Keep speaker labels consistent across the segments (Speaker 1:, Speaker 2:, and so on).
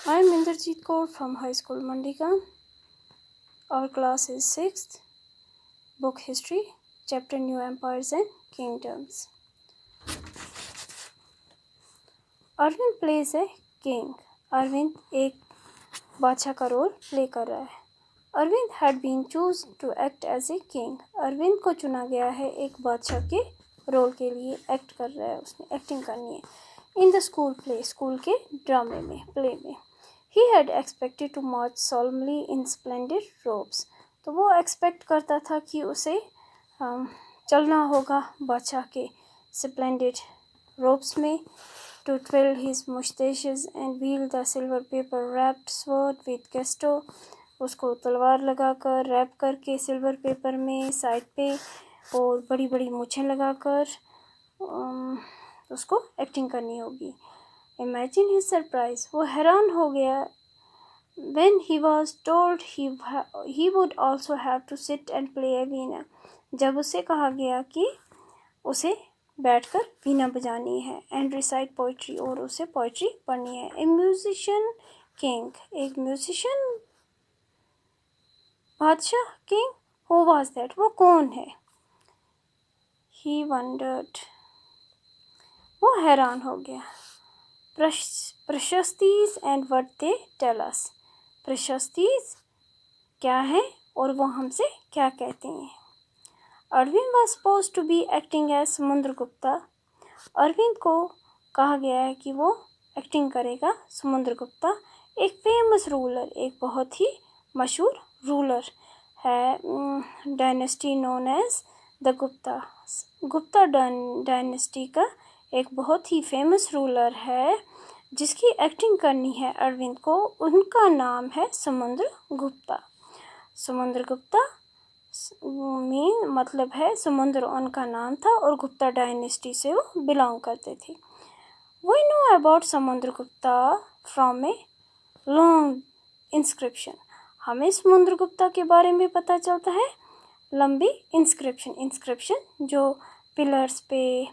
Speaker 1: I am Inderjeet Kaur from High School Mandika. Our class is 6th, Book History, Chapter New Empires and Kingdoms. Arvind plays a king. Arvind एक बादशाह का role play कर रहा है. Arvind had been chosen to act as a king. Arvind को चुना गया है एक बादशाह के रोल के लिए. एक्ट कर रहा है, उसने एक्टिंग करनी है. In the school play, school के ड्रामे में, प्ले में. He had expected to march solemnly in splendid robes. तो वो एक्सपेक्ट करता था कि उसे चलना होगा बादशाह के splendid robes में. To twirl his mustaches and wield the silver paper wrapped sword with gusto. उसको तलवार लगाकर रैप करके सिल्वर पेपर में साइड पे और बड़ी बड़ी मूछें लगाकर उसको एक्टिंग करनी होगी. Imagine his surprise. वो हैरान हो गया when he was told he would also have to sit and play a veena. जब उसे कहा गया कि उसे बैठकर वीणा बजानी है and recite poetry और उसे पोइट्री पढ़नी है. A musician king. एक म्यूजिशियन बादशाह king. Who was that? वो कौन है? He wondered. वो हैरान हो गया. प्रशस्तीज and what they tell us. प्रशस्तीज क्या है और वो हमसे क्या कहते हैं. Arvind was supposed to be acting as Samudragupta. Arvind को कहा गया है कि वो एक्टिंग करेगा समुद्रगुप्ता. एक फेमस रूलर, एक बहुत ही मशहूर रूलर है. Dynasty known as the Gupta. Gupta dynasty का एक बहुत ही फेमस रूलर है जिसकी एक्टिंग करनी है अरविंद को. उनका नाम है समुद्रगुप्ता. समुद्रगुप्ता मीन मतलब है समुद्र उनका नाम था और गुप्ता डायनेस्टी से वो बिलोंग करते थे. We know about Samudragupta from a long inscription. हमें समुद्रगुप्ता के बारे में पता चलता है लंबी इंस्क्रिप्शन जो पिलर्स पे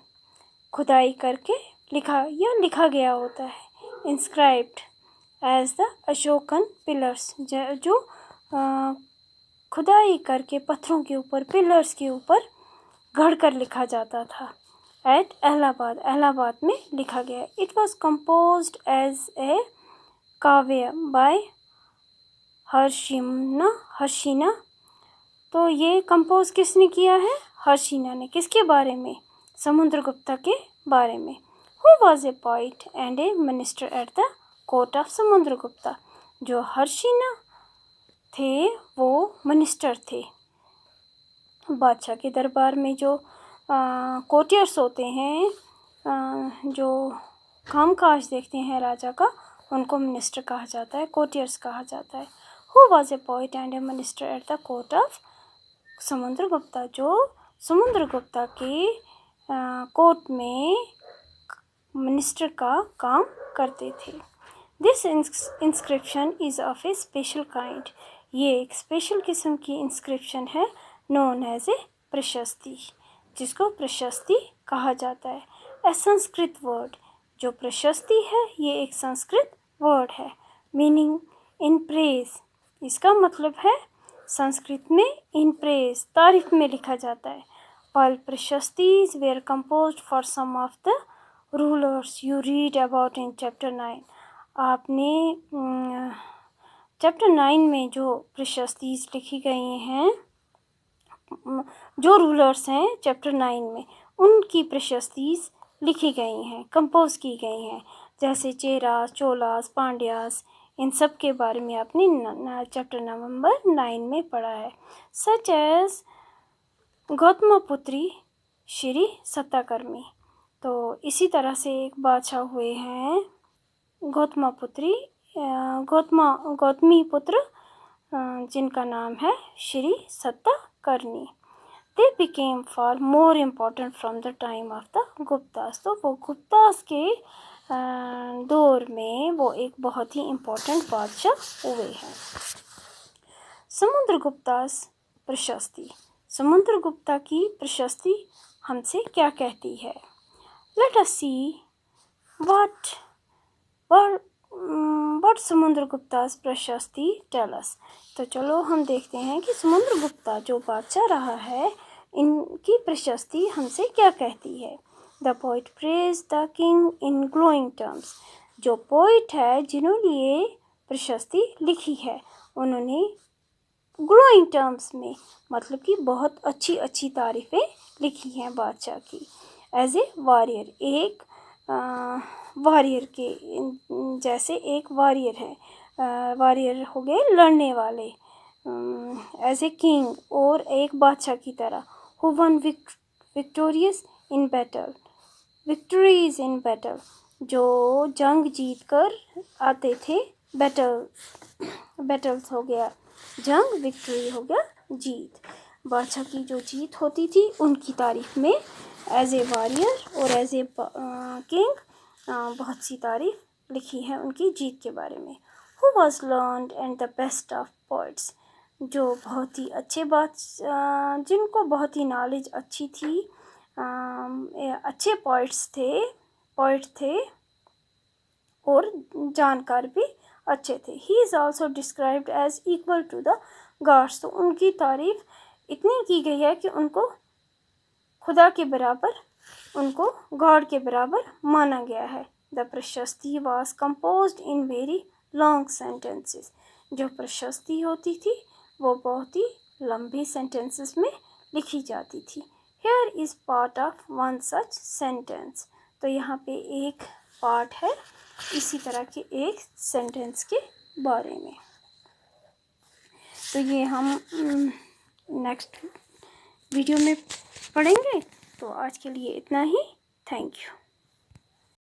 Speaker 1: खुदाई करके लिखा गया होता है. Inscribed as the Ashokan pillars. जो खुदाई करके पत्थरों के ऊपर पिलर्स के ऊपर गढ़कर लिखा जाता था. एट इलाहाबाद में लिखा गया. It was composed as a kavya by हर्षिना. तो ये कंपोज किसने किया है? हर्षिना ने. किसके बारे में? समुद्रगुप्ता के बारे में. Who was a poet and A minister at the court of Samudragupta. जो हर्षिना थे वो मिनिस्टर थे बादशाह के दरबार में. जो कोर्टियर्स होते हैं, जो कामकाज देखते हैं राजा का, उनको मिनिस्टर कहा जाता है, कोर्टियर्स कहा जाता है. Who was a poet and A minister at the court of Samudragupta. जो समुद्रगुप्ता के कोर्ट में मिनिस्टर का काम करते थे. This inscription is of A special kind. ये एक स्पेशल किस्म की इंस्क्रिप्शन है नोन एज ए प्रशस्ति, जिसको प्रशस्ति कहा जाता है. ए संस्कृत वर्ड. जो प्रशस्ति है ये एक संस्कृत वर्ड है. Meaning in praise. इसका मतलब है संस्कृत में इन प्रेज, तारीफ में लिखा जाता है. While prashastis were composed for some of the rulers you read about in chapter 9. आपने चैप्टर 9 में जो प्रशस्तीज लिखी गई हैं, जो रूलर्स हैं चैप्टर 9 में, उनकी प्रशस्तीज लिखी गई हैं, कंपोज की गई हैं. जैसे चेरास, चोलास, पांड्यास, इन सब के बारे में आपने चैप्टर नंबर 9 में पढ़ा है. Such as Gautamiputra Shri Satakarni. तो इसी तरह से एक बादशाह हुए हैं गौतमी पुत्र जिनका नाम है Shri Satakarni. They became far more important from the time of the Guptas. तो वो गुप्तास के दौर में वो एक बहुत ही इम्पोर्टेंट बादशाह हुए हैं. समुद्रगुप्तास प्रशस्ति. समुद्रगुप्ता की प्रशस्ति हमसे क्या कहती है? Let us see what what Samudragupta's prashasti tell अस। तो चलो हम देखते हैं कि समुद्रगुप्ता जो बादशाह रहा है, इनकी प्रशस्ति हमसे क्या कहती है। The poet praise the king in glowing terms. जो पोइट है जिन्होंने ये प्रशस्ति लिखी है, उन्होंने ग्लोइंग टर्म्स में मतलब कि बहुत अच्छी अच्छी तारीफ़ें लिखी हैं बादशाह की। एज ए वॉरियर, एक वॉरियर के जैसे एक वॉरियर है, वॉरियर हो गए लड़ने वाले, एज ए किंग और एक बादशाह की तरह। Who one victorious in battle, victories in battle, जो जंग जीत कर आते थे। बैटल्स हो गया जंग, विक्ट्री हो गया जीत। बादशाह की जो जीत होती थी उनकी तारीफ में एज ए वॉरियर और एज ए किंग बहुत सी तारीफ लिखी है उनकी जीत के बारे में। Who was learned and the best of poets, जो बहुत ही अच्छे जिनको बहुत ही नॉलेज अच्छी थी, अच्छे पोइट थे और जानकार भी अच्छे थे। He is also described as equal to the gods. तो उनकी तारीफ इतनी की गई है कि उनको खुदा के बराबर, उनको गॉड के बराबर माना गया है। द प्रशस्ति was composed in very long sentences. जो प्रशस्ति होती थी वो बहुत ही लंबी सेंटेंसेस में लिखी जाती थी। Here is part of one such sentence. तो यहाँ पे एक पार्ट है इसी तरह के एक सेंटेंस के बारे में। तो ये हम नेक्स्ट वीडियो में पढ़ेंगे। तो आज के लिए इतना ही। Thank you.